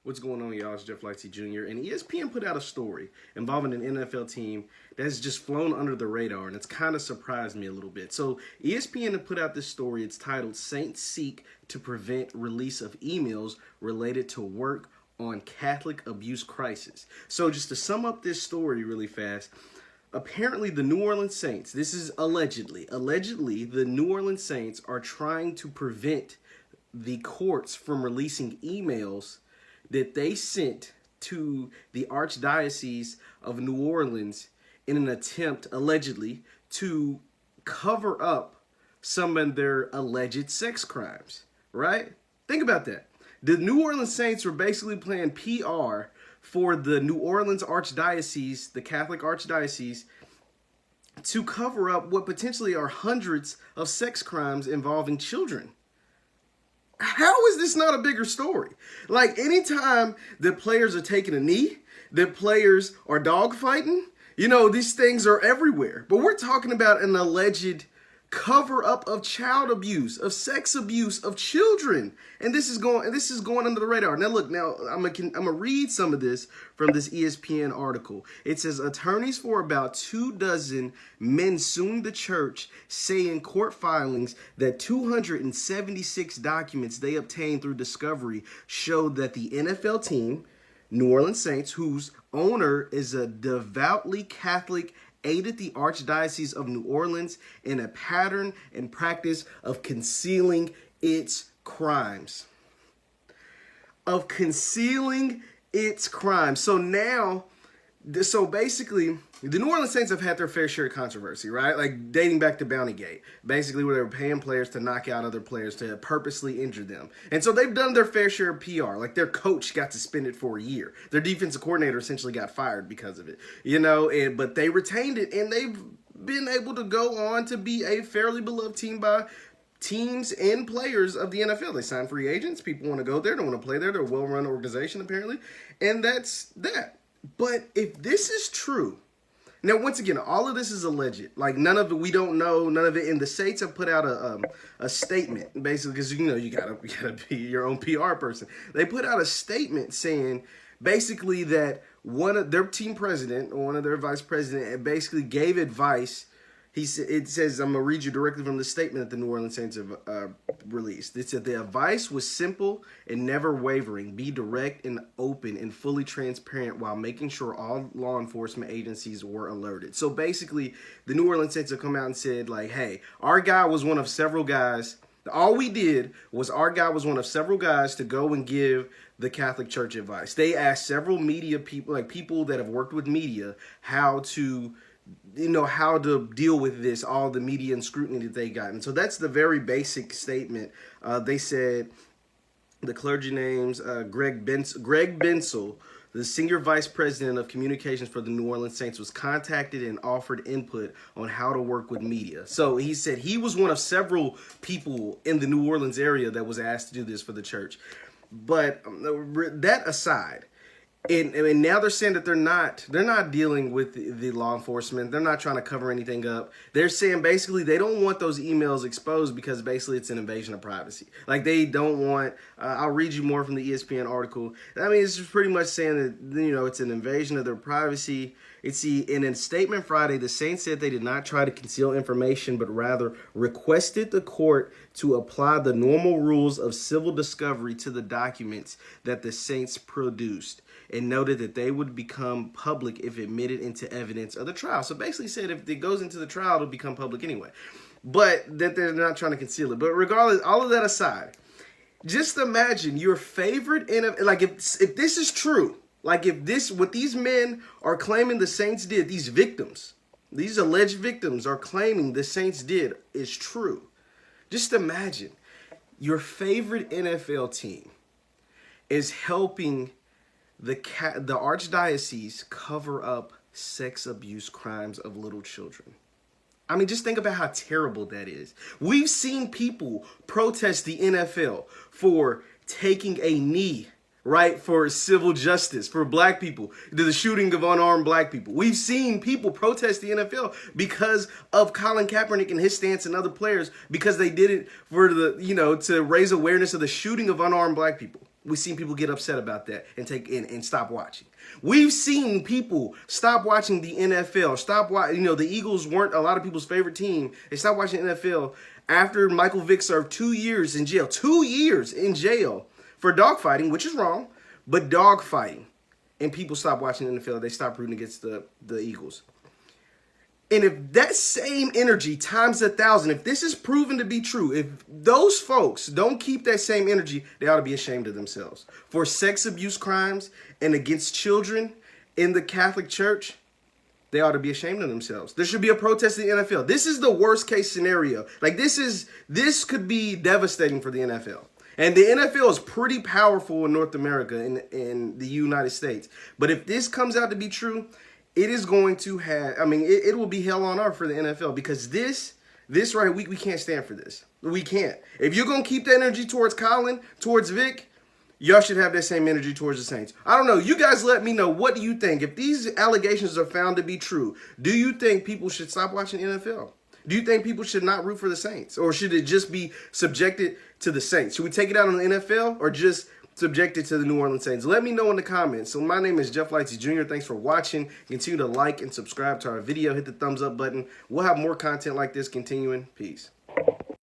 What's going on, y'all? It's Jeff Lightsy Jr. And ESPN put out a story involving an NFL team that's just flown under the radar, and it's kind of surprised me a little bit. So ESPN put out this story. It's titled "Saints Seek to Prevent Release of Emails Related to Work on Catholic Abuse Crisis." So just to sum up this story really fast, apparently the New Orleans Saints, this is allegedly the New Orleans Saints are trying to prevent the courts from releasing emails that they sent to the Archdiocese of New Orleans in an attempt, allegedly, to cover up some of their alleged sex crimes, right? Think about that. The New Orleans Saints were basically playing PR for the New Orleans Archdiocese, the Catholic Archdiocese, to cover up what potentially are hundreds of sex crimes involving children. How is this not a bigger story? Like, anytime that players are taking a knee, that players are dogfighting, these things are everywhere. But we're talking about an alleged cover up of child abuse, of sex abuse of children. And this is going under the radar. Now look, I'm gonna read some of this from this ESPN article. It says attorneys for about 24 men sued the church, say in court filings that 276 documents they obtained through discovery showed that the NFL team, New Orleans Saints, whose owner is a devoutly Catholic, aided the Archdiocese of New Orleans in a pattern and practice of concealing its crimes. So basically, the New Orleans Saints have had their fair share of controversy, right? Like dating back to Bountygate, basically where they were paying players to knock out other players to purposely injure them. And so they've done their fair share of PR. Like their coach got suspended for a year. Their defensive coordinator essentially got fired because of it, but they retained it, and they've been able to go on to be a fairly beloved team by teams and players of the NFL. They sign free agents. People want to go there. They want to play there. They're a well-run organization, apparently. And that's that. But if this is true, now once again, all of this is alleged. Like none of it, we don't know, none of it. And the Saints have put out a statement, basically, because you gotta be your own PR person. They put out a statement saying basically that one of their team president or one of their vice president basically gave advice. It says, I'm going to read you directly from the statement that the New Orleans Saints have released. It said, the advice was simple and never wavering. Be direct and open and fully transparent while making sure all law enforcement agencies were alerted. So basically, the New Orleans Saints have come out and said, like, hey, our guy was one of several guys. All we did was our guy was one of several guys to go and give the Catholic Church advice. They asked several media people, like people that have worked with media, how to deal with this, all the media and scrutiny that they got. And so that's the very basic statement. They said the clergy names, Greg Bensel, the senior vice president of communications for the New Orleans Saints, was contacted and offered input on how to work with media. So he said he was one of several people in the New Orleans area that was asked to do this for the church. But that aside, and now they're saying that they're not dealing with the law enforcement. They're not trying to cover anything up. They're saying basically they don't want those emails exposed because basically it's an invasion of privacy. Like they don't want, I'll read you more from the ESPN article. I mean, it's just pretty much saying that, it's an invasion of their privacy. In a statement Friday, the Saints said they did not try to conceal information, but rather requested the court to apply the normal rules of civil discovery to the documents that the Saints produced, and noted that they would become public if admitted into evidence of the trial. So basically said if it goes into the trial, it'll become public anyway. But that they're not trying to conceal it. But regardless, all of that aside, just imagine your favorite, like if this is true, like if what these men are claiming the Saints did, these victims, these alleged victims are claiming the Saints did is true. Just imagine your favorite NFL team is helping the Archdiocese cover up sex abuse crimes of little children. I mean, just think about how terrible that is. We've seen people protest the NFL for taking a knee, right, for civil justice, for black people, the shooting of unarmed black people. We've seen people protest the NFL because of Colin Kaepernick and his stance and other players because they did it for to raise awareness of the shooting of unarmed black people. We've seen people get upset about that and stop watching. We've seen people stop watching the NFL, stop watching, the Eagles weren't a lot of people's favorite team. They stopped watching the NFL after Michael Vick served 2 years in jail. 2 years in jail for dogfighting, which is wrong, but dogfighting. And people stopped watching the NFL. They stopped rooting against the Eagles. And if that same energy times 1,000, if this is proven to be true, if those folks don't keep that same energy, they ought to be ashamed of themselves. For sex abuse crimes and against children in the Catholic Church, they ought to be ashamed of themselves. There should be a protest in the NFL. This is the worst case scenario. Like this could be devastating for the NFL. And the NFL is pretty powerful in North America, in the United States. But if this comes out to be true, it is going to have, it will be hell on earth for the NFL, because this right, we can't stand for this. We can't. If you're going to keep that energy towards Colin, towards Vic, y'all should have that same energy towards the Saints. I don't know. You guys let me know. What do you think? If these allegations are found to be true, do you think people should stop watching NFL? Do you think people should not root for the Saints? Or should it just be subjected to the Saints? Should we take it out on the NFL or just subjected to the New Orleans Saints? Let me know in the comments. So my name is Jeff Lightsy Jr. Thanks for watching. Continue to like and subscribe to our video. Hit the thumbs up button. We'll have more content like this continuing. Peace.